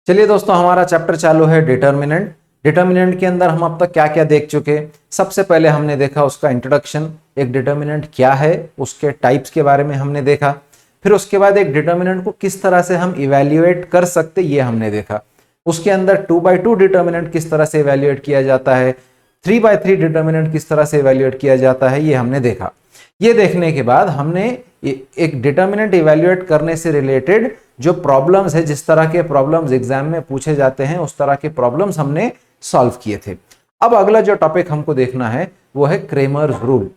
चलिए दोस्तों, हमारा चैप्टर चालू है डिटर्मिनेंट। डिटर्मिनेंट के अंदर हम अब तक क्या क्या देख चुके। सबसे पहले हमने देखा उसका इंट्रोडक्शन, एक डिटर्मिनेंट क्या है, उसके टाइप्स के बारे में हमने देखा। फिर उसके बाद एक डिटर्मिनेंट को किस तरह से हम इवेल्युएट कर सकते ये हमने देखा। उसके अंदर 2x2 डिटर्मिनेंट किस तरह से इवेल्युएट किया जाता है, 3x3 डिटर्मिनेंट किस तरह से इवेल्युएट किया जाता है, ये हमने देखा। ये देखने के बाद हमने एक डिटर्मिनेंट इवेल्युएट करने से रिलेटेड जो प्रॉब्लम्स है, जिस तरह के प्रॉब्लम्स एग्जाम में पूछे जाते हैं उस तरह के प्रॉब्लम्स हमने सॉल्व किए थे। अब अगला जो टॉपिक हमको देखना है वो है क्रेमर्स रूल।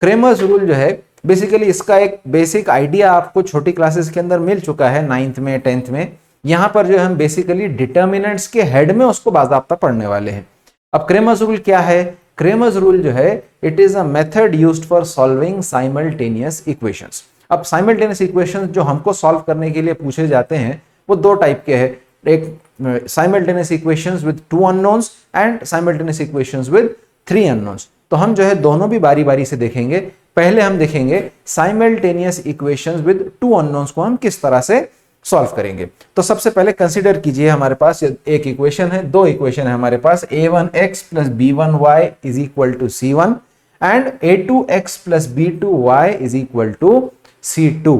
क्रेमर्स रूल जो है बेसिकली इसका एक बेसिक आइडिया आपको छोटी क्लासेस के अंदर मिल चुका है, 9th में 10th में। यहां पर जो हम बेसिकली डिटर्मिनेंट्स के हेड में उसको बाज़ाब्ता पढ़ने वाले हैं। अब क्रेमर्स रूल क्या है? क्रेमर्स रूल जो है it is a method used for solving simultaneous equations. अब साइमल्टेनियस इक्वेशंस जो हमको सॉल्व करने के लिए पूछे जाते हैं वो दो टाइप के हैं, एक simultaneous equations with 2 unknowns and simultaneous equations with 3 unknowns. तो हम जो है दोनों भी बारी बारी से देखेंगे। पहले हम देखेंगे साइमल्टेनियस इक्वेशंस विद 2 अननोन्स को हम किस तरह से सॉल्व करेंगे। तो सबसे पहले कंसीडर कीजिए, हमारे पास एक इक्वेशन है, दो इक्वेशन है हमारे पास, a1x plus b1y is equal to c1 and a2x plus b2y is equal to c2।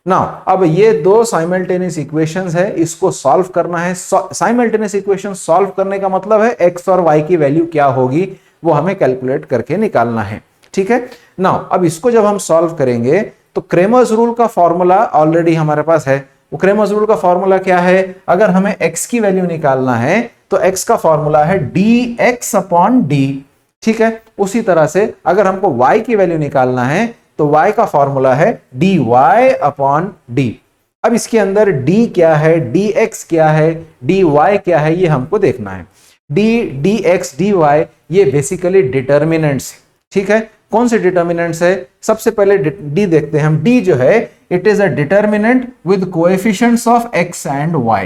Now अब ये दो साइमल्टेनियस इक्वेशंस है, इसको सॉल्व करना है। साइमल्टेनियस इक्वेशन सॉल्व करने का मतलब है x और y की वैल्यू क्या होगी वो हमें कैलकुलेट करके निकालना है, ठीक है। नाउ अब इसको जब हम सॉल्व करेंगे तो क्रेमर्स रूल का फॉर्मूला ऑलरेडी हमारे पास है। वो क्रेमर्स रूल का फॉर्मूला क्या है? अगर हमें x की वैल्यू निकालना है तो x का फॉर्मूला है dx अपॉन d, ठीक है। उसी तरह से अगर हमको y की वैल्यू निकालना है तो y का फॉर्मूला है dy अपॉन d। अब इसके अंदर d क्या है, dx क्या है, dy क्या है, ये हमको देखना है। dx dy ये बेसिकली डिटर्मिनेंट्स, ठीक है। कौन से डिटर्मिनेंट्स है? सबसे पहले d देखते हैं हम। d जो है it is a determinant with coefficients of x and y,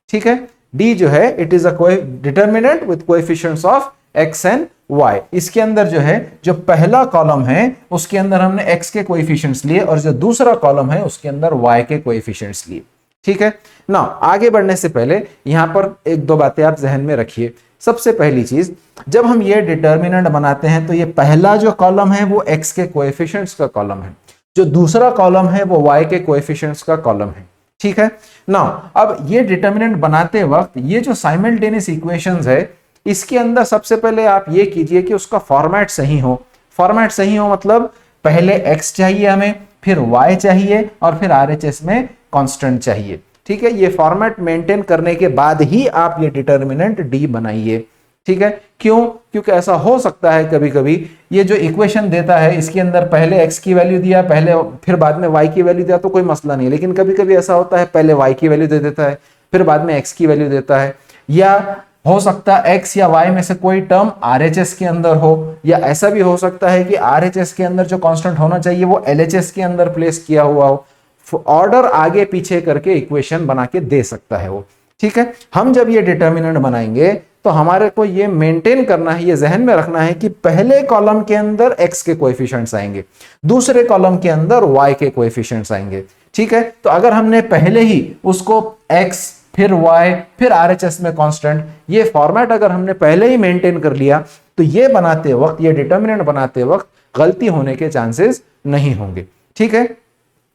ठीक है। d जो है it is a determinant with coefficients of x and y। इसके अंदर जो है जो पहला कॉलम है उसके अंदर हमने x के कोएफिशिएंट्स लिए और जो दूसरा कॉलम है उसके अंदर y के कोएफिशिएंट्स लिए, ठीक है ना। आगे बढ़ने से पहले यहां पर एक दो बातें आप जहन में रखिए। सबसे पहली चीज, जब हम ये डिटर्मिनेंट बनाते हैं तो ये पहला जो कॉलम है वो x के कोएफिशिएंट्स का कॉलम है, जो दूसरा कॉलम है वो y के कोएफिशिएंट्स का कॉलम है, ठीक है ना। अब ये डिटर्मिनेंट बनाते वक्त ये जो साइमल्टेनियस इक्वेशंस है इसके अंदर सबसे पहले आप ये कीजिए कि उसका फॉर्मेट सही हो। फॉर्मेट सही हो मतलब पहले x चाहिए हमें, फिर y चाहिए और फिर RHS में कांस्टेंट चाहिए, ठीक है। ये फॉर्मेट मेंटेन करने के बाद ही आप ये डिटर्मिनेंट d बनाइए, ठीक है। क्यों? क्योंकि ऐसा हो सकता है कभी कभी ये जो इक्वेशन देता है इसके अंदर पहले x की वैल्यू दिया, पहले फिर बाद में y की वैल्यू दिया तो कोई मसला नहीं, लेकिन कभी कभी ऐसा होता है पहले y की वैल्यू दे देता है फिर बाद में x की वैल्यू देता है, या हो सकता है x या y में से कोई टर्म RHS के अंदर हो, या ऐसा भी हो सकता है कि RHS के अंदर जो कांस्टेंट होना चाहिए वो LHS के अंदर प्लेस किया हुआ हो। ऑर्डर आगे पीछे करके इक्वेशन बना के दे सकता है वो, ठीक है। हम जब ये डिटर्मिनेंट बनाएंगे तो हमारे को ये मेंटेन करना है, ये जहन में रखना है कि पहले कॉलम के अंदर x के कोएफिशिएंट्स आएंगे, दूसरे कॉलम के अंदर y के कोएफिशिएंट्स आएंगे, ठीक है। तो अगर हमने पहले ही उसको x फिर y फिर RHS में कांस्टेंट, ये फॉर्मेट अगर हमने पहले ही मेंटेन कर लिया तो ये बनाते वक्त, ये डिटर्मिनेंट बनाते वक्त गलती होने के चांसेस नहीं होंगे, ठीक है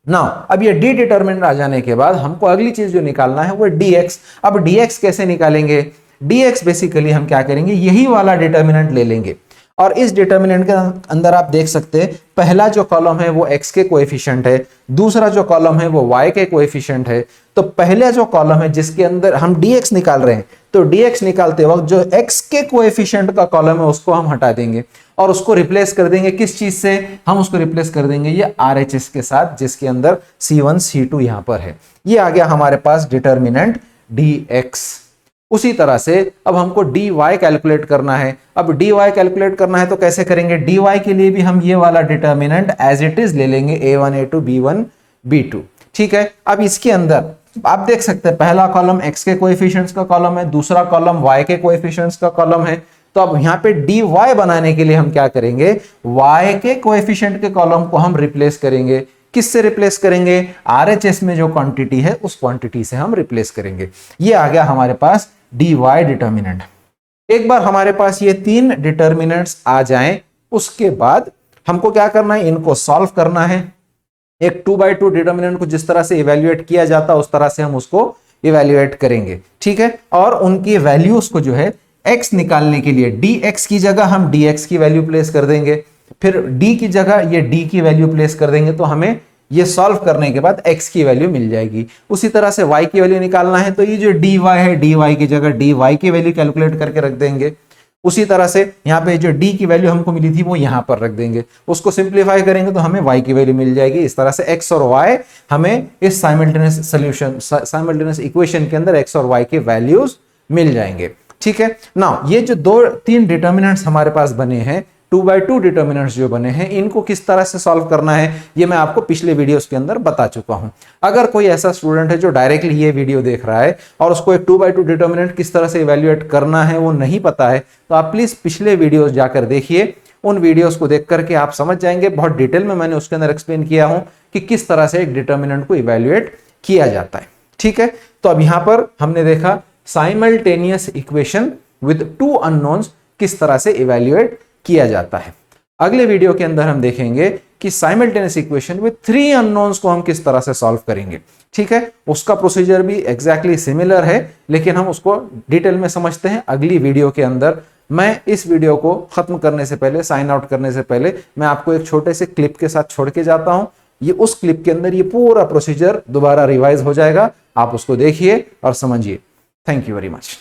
ना। अब ये डी डिटर्मिनेंट आ जाने के बाद हमको अगली चीज जो निकालना है वो dx। अब dx कैसे निकालेंगे? dx बेसिकली हम क्या करेंगे, यही वाला डिटर्मिनेंट ले लेंगे और इस डिटर्मिनेंट के अंदर आप देख सकते हैं पहला जो कॉलम है वो x के कोएफिशिएंट है, दूसरा जो कॉलम है वो y के कोएफिशिएंट है। तो पहला जो कॉलम है जिसके अंदर हम dx निकाल रहे हैं तो dx निकालते वक्त जो x के कोएफिशिएंट का कॉलम है उसको हम हटा देंगे और उसको रिप्लेस कर देंगे किस चीज से? हम उसको रिप्लेस कर देंगे ये RHS के साथ, जिसके अंदर c1 c2 यहां पर है। ये आ गया हमारे पास डिटर्मिनेंट dx। उसी तरह से अब हमको dy कैलकुलेट करना है। अब dy कैलकुलेट करना है तो कैसे करेंगे? dy के लिए भी हम ये वाला डिटर्मिनेंट एज इट इज ले लेंगे, a1 a2 b1 b2, ठीक है। अब इसके अंदर आप देख सकते हैं पहला कॉलम x के कोएफिशिएंट्स का कॉलम है, दूसरा कॉलम y के कोएफिशिएंट्स का कॉलम है। तो अब यहाँ पे dy बनाने के लिए हम क्या करेंगे, y के कोएफिशिएंट के कॉलम को हम रिप्लेस करेंगे किससे रिप्लेस करेंगे? RHS में जो क्वांटिटी है उस क्वांटिटी से हम रिप्लेस करेंगे। ये आ गया हमारे पास dy डिटर्मिनेंट। एक बार हमारे पास ये 3 डिटर्मिनेंट्स आ जाएं, उसके बाद हमको क्या करना है? इनको सॉल्व करना है। एक 2x2 डिटर्मिनेंट को जिस तरह से इवेल्युएट किया जाता है उस तरह से हम उसको इवेल्युएट करेंगे, ठीक है। और उनकी वैल्यूज को जो है x निकालने के लिए dx की जगह हम dx की वैल्यू प्लेस कर देंगे, फिर d की जगह ये d की वैल्यू प्लेस कर देंगे, तो हमें ये सॉल्व करने के बाद x की वैल्यू मिल जाएगी। उसी तरह से y की वैल्यू निकालना है तो ये जो dy है dy की जगह dy की वैल्यू कैलकुलेट करके रख देंगे। उसी तरह से यहाँ पे जो d की वैल्यू हमको मिली थी वो यहाँ पर रख देंगे, उसको सिंप्लीफाई करेंगे तो हमें y की वैल्यू मिल जाएगी। इस तरह से x और y हमें इस साइमल्टेनियस सॉल्यूशन साइमल्टेनियस इक्वेशन के अंदर x और y के वैल्यूज मिल जाएंगे, ठीक है। नाउ ये जो 2-3 डिटर्मिनेंट्स हमारे पास बने हैं, 2x2 डिटर्मिनेंट्स जो बने हैं, इनको किस तरह से सॉल्व करना है ये मैं आपको पिछले वीडियोस के अंदर बता चुका हूं। अगर कोई ऐसा स्टूडेंट है जो डायरेक्टली ये वीडियो देख रहा है और उसको एक 2x2 डिटर्मिनेंट किस तरह से इवेल्युएट करना है वो नहीं पता है, तो आप प्लीज पिछले वीडियोस जाकर देखिए। उन वीडियोस को देख करके आप समझ जाएंगे, बहुत डिटेल में मैंने उसके अंदर एक्सप्लेन किया हूं कि किस तरह से एक डिटर्मिनेंट को इवेल्युएट किया जाता है, ठीक है। तो अब यहां पर हमने देखा साइमल्टेनियस इक्वेशन विद 2 अननोन्स किस तरह से इवेल्युएट किया जाता है। अगले वीडियो के अंदर हम देखेंगे कि साइमल्टेनियस इक्वेशन विद 3 अननोन्स को हम किस तरह से सॉल्व करेंगे, ठीक है। उसका प्रोसीजर भी एग्जैक्टली सिमिलर है, लेकिन हम उसको डिटेल में समझते हैं अगली वीडियो के अंदर। मैं इस वीडियो को खत्म करने से पहले, साइन आउट करने से पहले, मैं आपको एक छोटे से क्लिप के साथ छोड़ के जाता हूं। ये उस क्लिप के अंदर ये पूरा प्रोसीजर दोबारा रिवाइज हो जाएगा, आप उसको देखिए और समझिए। Thank you very much.